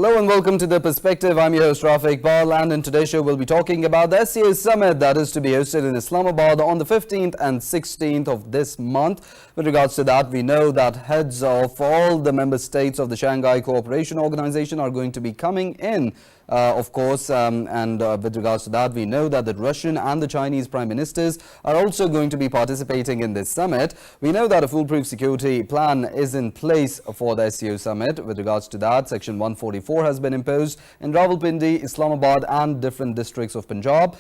Hello and welcome to The Perspective. I'm your host Rafiq Iqbal, and in today's show we'll be talking about the SCO Summit that is to be hosted in Islamabad on the 15th and 16th of this month. With regards to that, we know that heads of all the member states of the Shanghai Cooperation Organization are going to be coming in. Of course, with regards to that, we know that the Russian and the Chinese prime ministers are also going to be participating in this summit. We know that a foolproof security plan is in place for the SCO summit. With regards to that, Section 144 has been imposed in Rawalpindi, Islamabad and different districts of Punjab.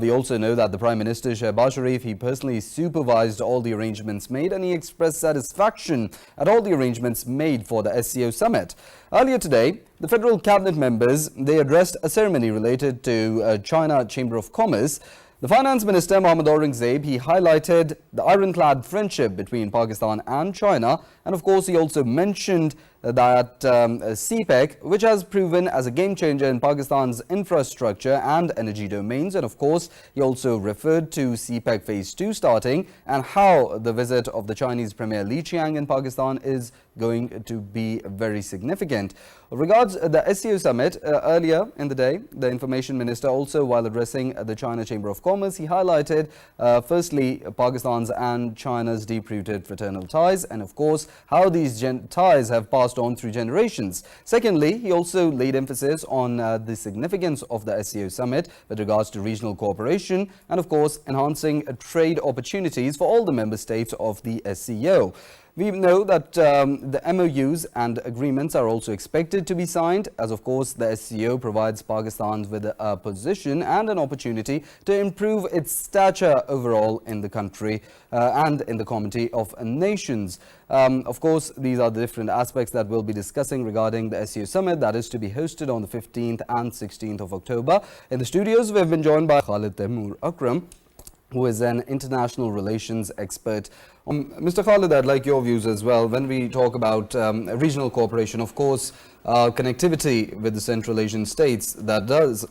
We also know that the Prime Minister Shehbaz Sharif, he personally supervised all the arrangements made and he expressed satisfaction at all the arrangements made for the SCO summit. Earlier today, the federal cabinet members, they addressed a ceremony related to China Chamber of Commerce. The Finance Minister Mohammad Aurangzeb, he highlighted the ironclad friendship between Pakistan and China, and of course he also mentioned that CPEC, which has proven as a game changer in Pakistan's infrastructure and energy domains, and of course he also referred to CPEC Phase 2 starting and how the visit of the Chinese Premier Li Qiang in Pakistan is going to be very significant. Regards the SCO summit, earlier in the day, the Information Minister also, while addressing the China Chamber of Commerce, he highlighted firstly Pakistan's and China's deep-rooted fraternal ties, and of course how these ties have passed on through generations. Secondly, he also laid emphasis on the significance of the SCO summit with regards to regional cooperation and of course enhancing trade opportunities for all the member states of the SCO. We know that the MOUs and agreements are also expected to be signed, as of course the SCO provides Pakistan with a position and an opportunity to improve its stature overall in the country and in the Committee of Nations. Of course, these are the different aspects that we'll be discussing regarding the SCO Summit that is to be hosted on the 15th and 16th of October. In the studios, we have been joined by Khalid Taimur Akram, who is an international relations expert. Mr. Khalid, I'd like your views as well. When we talk about regional cooperation, of course, connectivity with the Central Asian states, that does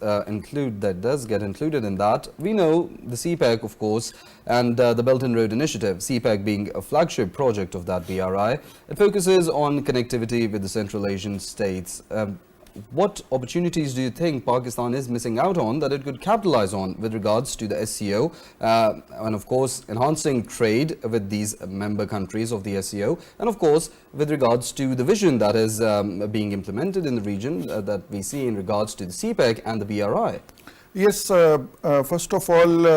get included in that. We know the CPEC, of course, and the Belt and Road Initiative, CPEC being a flagship project of that BRI. It focuses on connectivity with the Central Asian states. What opportunities do you think Pakistan is missing out on that it could capitalize on with regards to the SCO and of course enhancing trade with these member countries of the SCO, and of course with regards to the vision that is being implemented in the region that we see in regards to the CPEC and the BRI? Yes, first of all,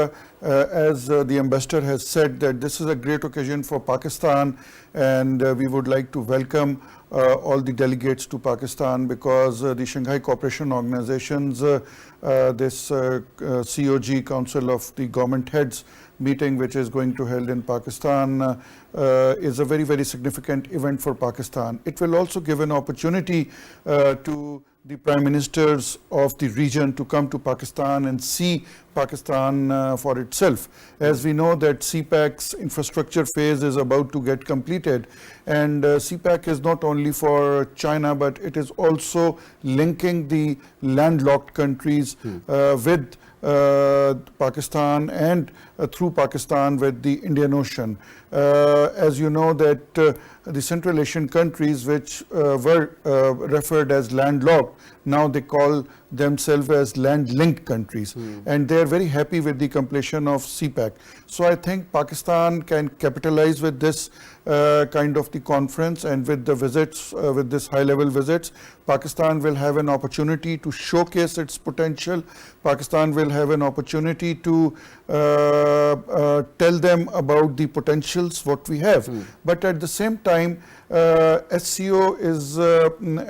as the ambassador has said, that this is a great occasion for Pakistan, and we would like to welcome all the delegates to Pakistan, because the Shanghai Cooperation Organization's this COG, Council of the Government Heads meeting, which is going to held in Pakistan, is a very, very significant event for Pakistan. It will also give an opportunity to the prime ministers of the region to come to Pakistan and see Pakistan for itself. As we know that CPEC's infrastructure phase is about to get completed, and CPEC is not only for China, but it is also linking the landlocked countries with Pakistan and through Pakistan with the Indian Ocean. As you know that the Central Asian countries, which were referred as landlocked, now they call themselves as land-linked countries, and they are very happy with the completion of CPEC. So I think Pakistan can capitalize with this kind of the conference, and with the visits, with this high-level visits, Pakistan will have an opportunity to showcase its potential. Pakistan will have an opportunity to tell them about the potentials what we have. But at the same time, SCO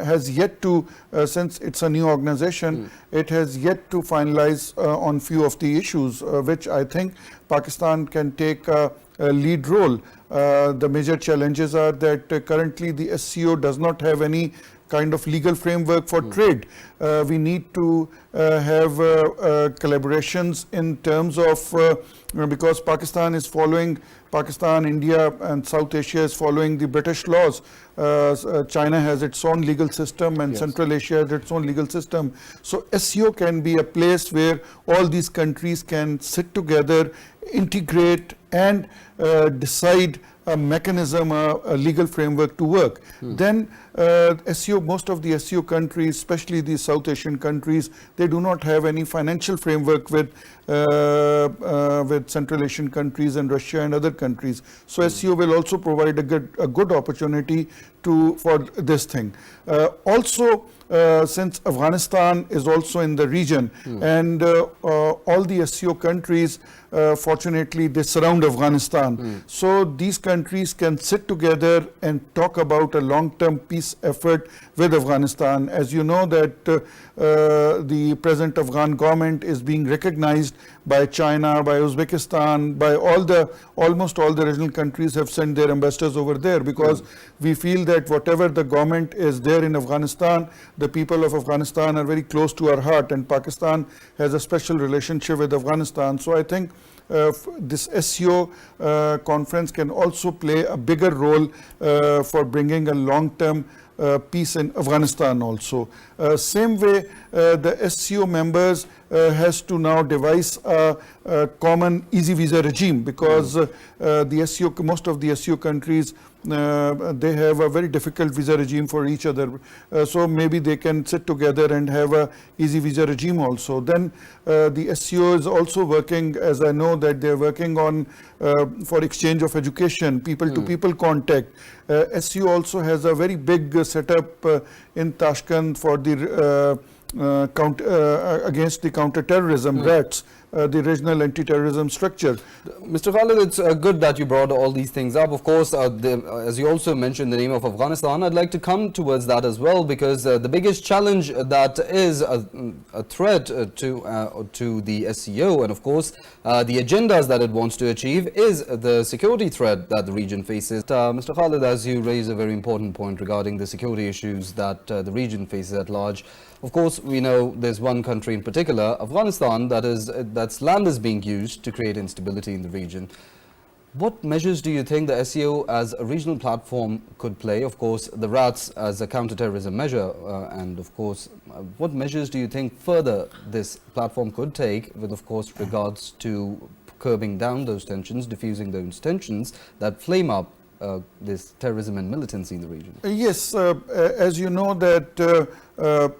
has yet to, since it's a new organization, it has yet to finalize on few of the issues, which I think Pakistan can take a lead role. The major challenges are that currently the SCO does not have any kind of legal framework for trade. We need to have collaborations in terms of because Pakistan, India and South Asia is following the British laws. China has its own legal system and Central Asia has its own legal system. So SCO can be a place where all these countries can sit together, integrate and decide a mechanism, a legal framework to work. Then most of the SCO countries, especially the South Asian countries, they do not have any financial framework with Central Asian countries and Russia and other countries. So SCO will also provide a good opportunity for this thing. Also, since Afghanistan is also in the region and all the SCO countries, fortunately, they surround Afghanistan. So these countries can sit together and talk about a long-term peace effort with Afghanistan. As you know that the present Afghan government is being recognized by China, by Uzbekistan, by almost all the regional countries have sent their ambassadors over there, because we feel that whatever the government is there in Afghanistan, the people of Afghanistan are very close to our heart, and Pakistan has a special relationship with Afghanistan. So I think this SCO conference can also play a bigger role for bringing a long-term peace in Afghanistan also. Same way, the SCO members has to now devise a common easy visa regime, because most of the SCO countries, they have a very difficult visa regime for each other. So maybe they can sit together and have a easy visa regime also. Then the SCO is also working, as I know that they're working on for exchange of education, people-to-people contact. SCO also has a very big setup in Tashkent for the against the counter-terrorism RATS, the regional anti-terrorism structure. Mr. Khalid, it's good that you brought all these things up. Of course, as you also mentioned the name of Afghanistan, I'd like to come towards that as well, because the biggest challenge that is a threat to the SCO and of course the agendas that it wants to achieve is the security threat that the region faces. Mr. Khalid, as you raise a very important point regarding the security issues that the region faces at large, of course, we know there's one country in particular, Afghanistan, that's land is being used to create instability in the region. What measures do you think the SCO as a regional platform could play? Of course, the RATS as a counter-terrorism measure, and of course, what measures do you think further this platform could take with, of course, regards to curbing down those tensions, diffusing those tensions that flame up this terrorism and militancy in the region? Yes, as you know that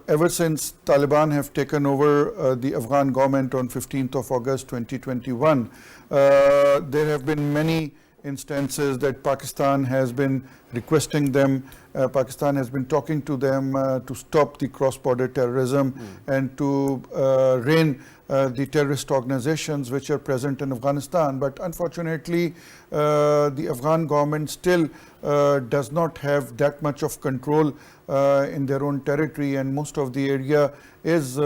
ever since Taliban have taken over the Afghan government on 15th of August 2021, there have been many instances that Pakistan has been requesting them, Pakistan has been talking to them to stop the cross-border terrorism and to rein the terrorist organizations which are present in Afghanistan. But unfortunately, the Afghan government still does not have that much of control in their own territory, and most of the area is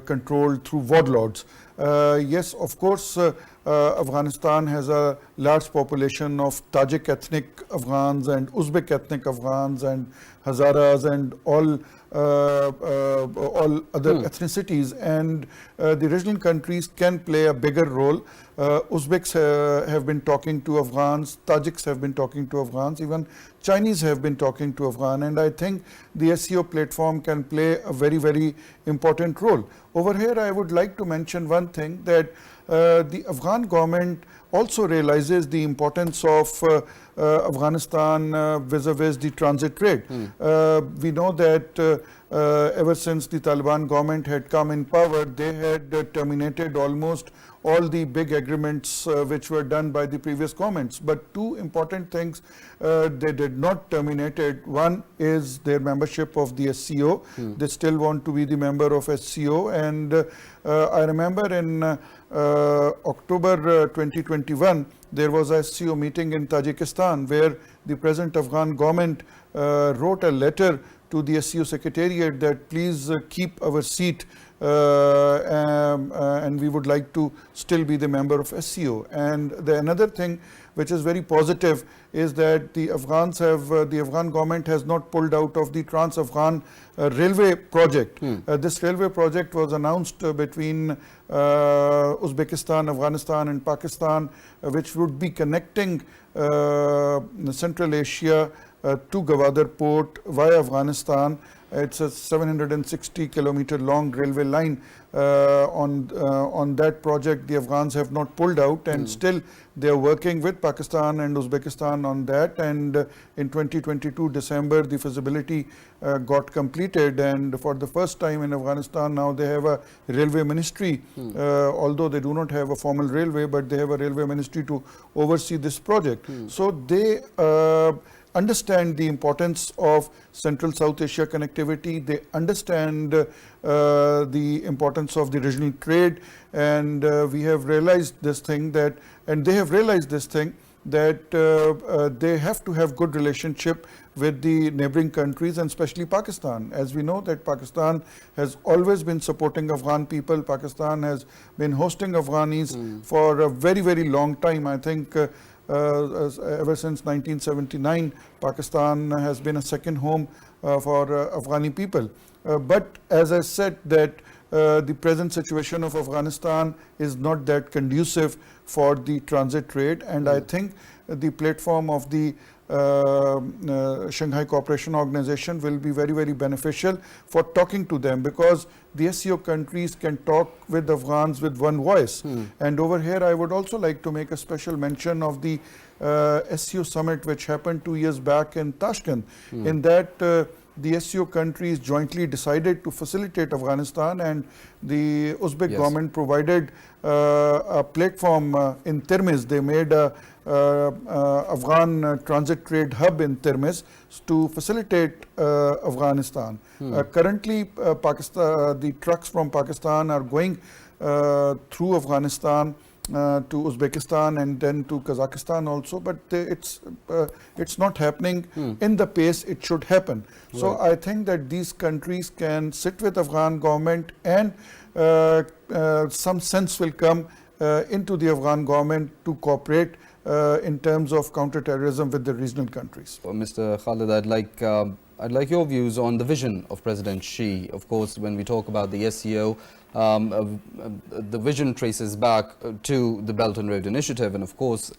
controlled through warlords. Yes, of course, Afghanistan has a large population of Tajik ethnic Afghans and Uzbek ethnic Afghans and Hazaras and all other ethnicities, and the regional countries can play a bigger role. Uzbeks have been talking to Afghans, Tajiks have been talking to Afghans, even Chinese have been talking to Afghan, and I think the SCO platform can play a very, very important role. Over here, I would like to mention one thing, that the Afghan government also realizes the importance of Afghanistan vis-a-vis the transit trade. We know that ever since the Taliban government had come in power, they had terminated almost all the big agreements which were done by the previous governments. But two important things they did not terminate. One is their membership of the SCO. They still want to be the member of SCO, and I remember in October 2021, there was a SCO meeting in Tajikistan where the present Afghan government wrote a letter to the SCO Secretariat that please keep our seat and we would like to still be the member of SCO. And another thing which is very positive, is that the Afghan government has not pulled out of the Trans-Afghan railway project. This railway project was announced between Uzbekistan, Afghanistan and Pakistan, which would be connecting Central Asia to Gwadar port via Afghanistan. It's a 760 kilometer long railway line. On that project, the Afghans have not pulled out, and still they are working with Pakistan and Uzbekistan on that. And in 2022 December, the feasibility got completed, and for the first time in Afghanistan now they have a railway ministry. Although they do not have a formal railway, but they have a railway ministry to oversee this project. So they understand the importance of Central South Asia connectivity. They understand the importance of the regional trade, and we have realized this thing that, and they have realized this thing that they have to have good relationship with the neighboring countries, and especially Pakistan. As we know that Pakistan has always been supporting Afghan people. Pakistan has been hosting Afghanis for a very, very long time. I think ever since 1979, Pakistan has been a second home for Afghani people. But as I said, that the present situation of Afghanistan is not that conducive for the transit trade, and I think the platform of the Shanghai Cooperation Organization will be very, very beneficial for talking to them, because the SCO countries can talk with Afghans with one voice. And over here I would also like to make a special mention of the SCO Summit, which happened 2 years back in Tashkent. In that the SCO countries jointly decided to facilitate Afghanistan, and the Uzbek government provided a platform in Tirmiz. They made a Afghan transit trade hub in Tirmiz to facilitate Afghanistan. Currently, the trucks from Pakistan are going through Afghanistan to Uzbekistan and then to Kazakhstan also, but it's not happening in the pace it should happen. So I think that these countries can sit with Afghan government, and some sense will come into the Afghan government to cooperate in terms of counter-terrorism with the regional countries. Well, Mr. Khalid, I'd like your views on the vision of President Xi. Of course, when we talk about the SCO, the vision traces back to the Belt and Road Initiative, and of course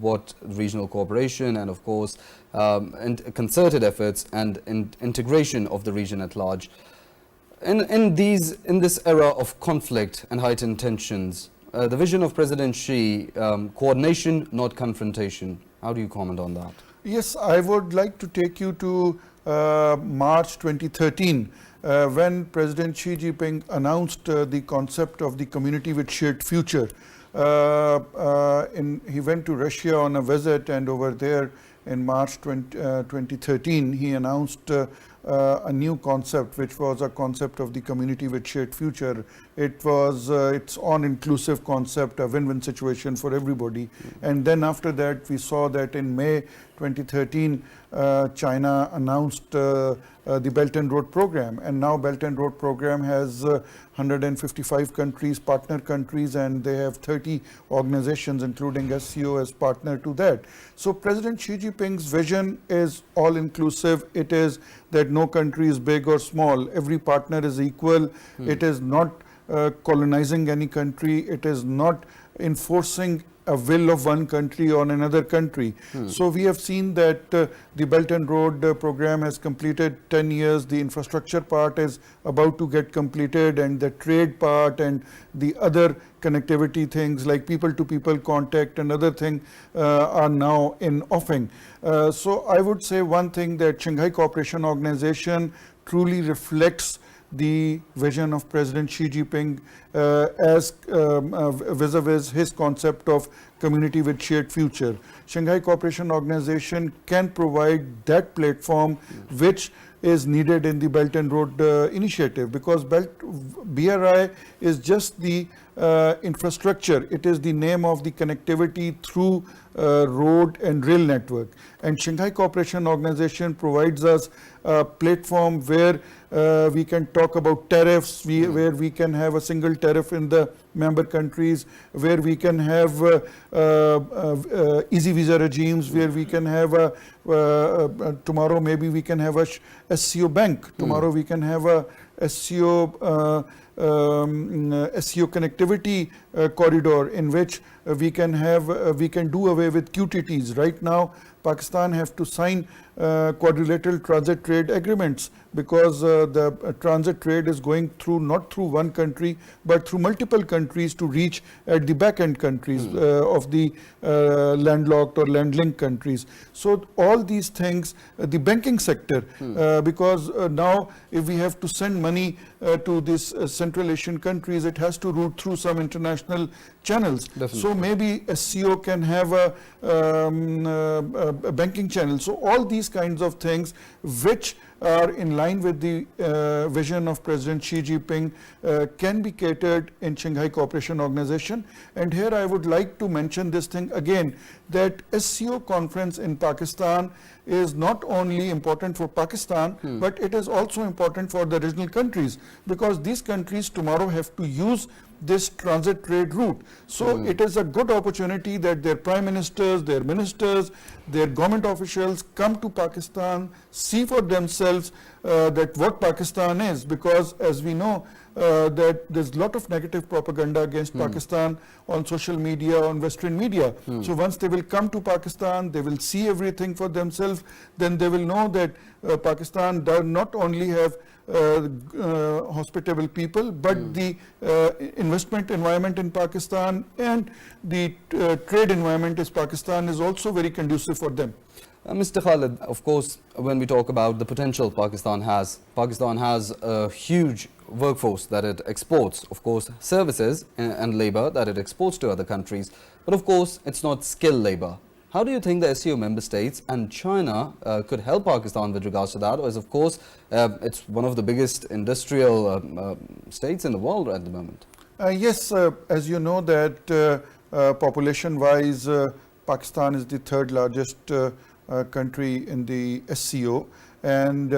what regional cooperation and of course and concerted efforts and integration of the region at large. In this era of conflict and heightened tensions, the vision of President Xi, coordination, not confrontation. How do you comment on that? Yes, I would like to take you to March 2013, when President Xi Jinping announced the concept of the community with shared future. He went to Russia on a visit, and over there in March 2013, he announced a new concept, which was a concept of the community with shared future. It was its own inclusive concept, a win-win situation for everybody. And then after that, we saw that in May 2013, China announced the Belt and Road Program, and now Belt and Road Program has 155 countries, partner countries, and they have 30 organizations, including SCO, as partner to that. So President Xi Jinping's vision is all-inclusive. It is that no country is big or small. Every partner is equal. It is not colonizing any country. It is not enforcing a will of one country on another country. So we have seen that the Belt and Road Program has completed 10 years. The infrastructure part is about to get completed, and the trade part and the other connectivity things like people-to-people contact and other things are now in offing. So I would say one thing, that Shanghai Cooperation Organization truly reflects the vision of President Xi Jinping as vis-a-vis his concept of community with shared future. Shanghai Cooperation Organization can provide that platform which is needed in the Belt and Road Initiative, because BRI is just the infrastructure. It is the name of the connectivity through road and rail network. And Shanghai Cooperation Organization provides us a platform where we can talk about tariffs, where we can have a single tariff in the member countries, where we can have easy visa regimes, where we can have tomorrow maybe we can have a SCO bank, tomorrow we can have a SCO SCO connectivity corridor in which we can do away with QTTs. Right now, Pakistan have to sign quadrilateral transit trade agreements because the transit trade is going through not through one country but through multiple countries to reach at the back end countries of the landlocked or land-linked countries. So all these things, the banking sector, because now if we have to send money to these Central Asian countries, it has to route through some international channels. Definitely. So maybe SCO can have a banking channel. So all these kinds of things which are in line with the vision of President Xi Jinping can be catered in Shanghai Cooperation Organization. And here I would like to mention this thing again, that SCO conference in Pakistan is not only important for Pakistan, but it is also important for the regional countries, because these countries tomorrow have to use this transit trade route. So it is a good opportunity that their prime ministers, their ministers, their government officials come to Pakistan, see for themselves that what Pakistan is, because as we know that there's a lot of negative propaganda against Pakistan on social media, on Western media. So once they will come to Pakistan, they will see everything for themselves, then they will know that Pakistan does not only have hospitable people, but the investment environment in Pakistan and the trade environment in Pakistan is also very conducive for them. Mr. Khalid, of course, when we talk about the potential Pakistan has a huge workforce that it exports, of course, services and labor that it exports to other countries. But of course, it's not skilled labor. How do you think the SCO member states and China could help Pakistan with regards to that? As of course, it's one of the biggest industrial states in the world at the moment. Yes, as you know that population-wise, Pakistan is the third largest country in the SCO, and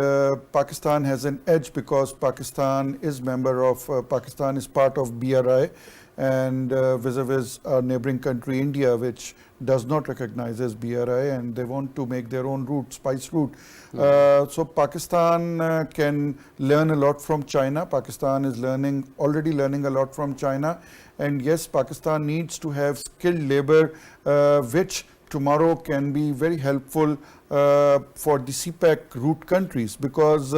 Pakistan has an edge because Pakistan is Pakistan is part of BRI, and vis-a-vis our neighboring country India, which does not recognize as BRI, and they want to make their own route, spice route. So Pakistan can learn a lot from China. Pakistan is already learning a lot from China, and yes, Pakistan needs to have skilled labor which tomorrow can be very helpful for the CPEC route countries, because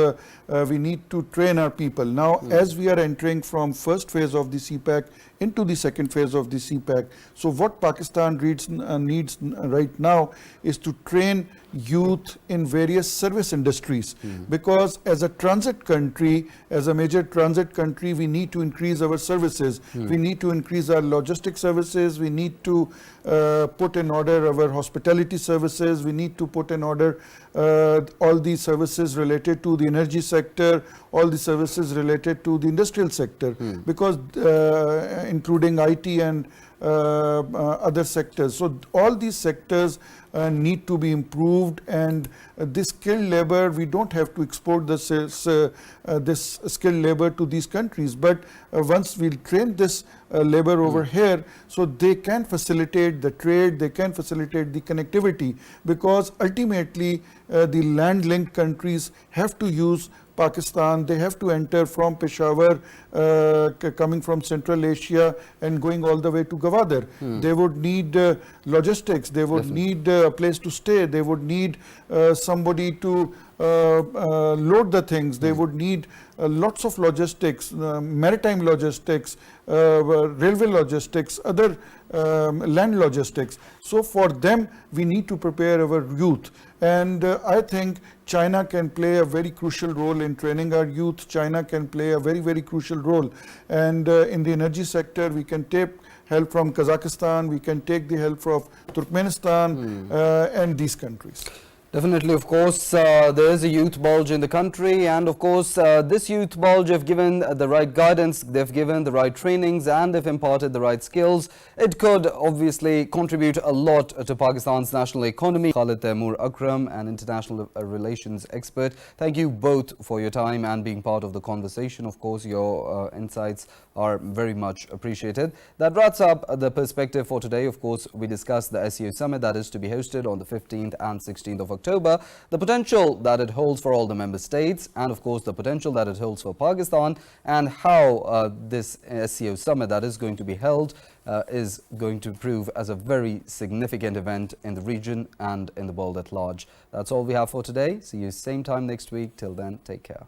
we need to train our people. Now, as we are entering from first phase of the CPEC into the second phase of the CPEC, so what Pakistan needs right now is to train youth in various service industries, because as a transit country, as a major transit country, we need to increase our services. We need to increase our logistic services. We need to put in order our hospitality services. We need to put in order all the services related to the energy sector, all the services related to the industrial sector, because including IT and other sectors. So all these sectors need to be improved, and this skilled labor, we don't have to export this skilled labor to these countries, but once we train this labor over here, so they can facilitate the trade, they can facilitate the connectivity, because ultimately the land-linked countries have to use Pakistan. They have to enter from Peshawar, coming from Central Asia and going all the way to Gwadar. They would need logistics, they would need a place to stay, they would need somebody to load the things, they would need lots of logistics, maritime logistics, railway logistics, other land logistics. So for them, we need to prepare our youth. And I think China can play a very crucial role in training our youth. China can play a very, very crucial role. And in the energy sector, we can take help from Kazakhstan, we can take the help from Turkmenistan and these countries. Definitely, of course, there is a youth bulge in the country, and of course, this youth bulge, if given the right guidance, they've given the right trainings, and they've imparted the right skills, it could obviously contribute a lot to Pakistan's national economy. Khalid Taimur Akram, an international relations expert, thank you both for your time and being part of the conversation. Of course, your insights are very much appreciated. That wraps up the perspective for today. Of course, we discussed the SCO Summit that is to be hosted on the 15th and 16th of October, the potential that it holds for all the member states, and of course the potential that it holds for Pakistan, and how this SCO Summit that is going to be held is going to prove as a very significant event in the region and in the world at large. That's all we have for today. See you same time next week. Till then, take care.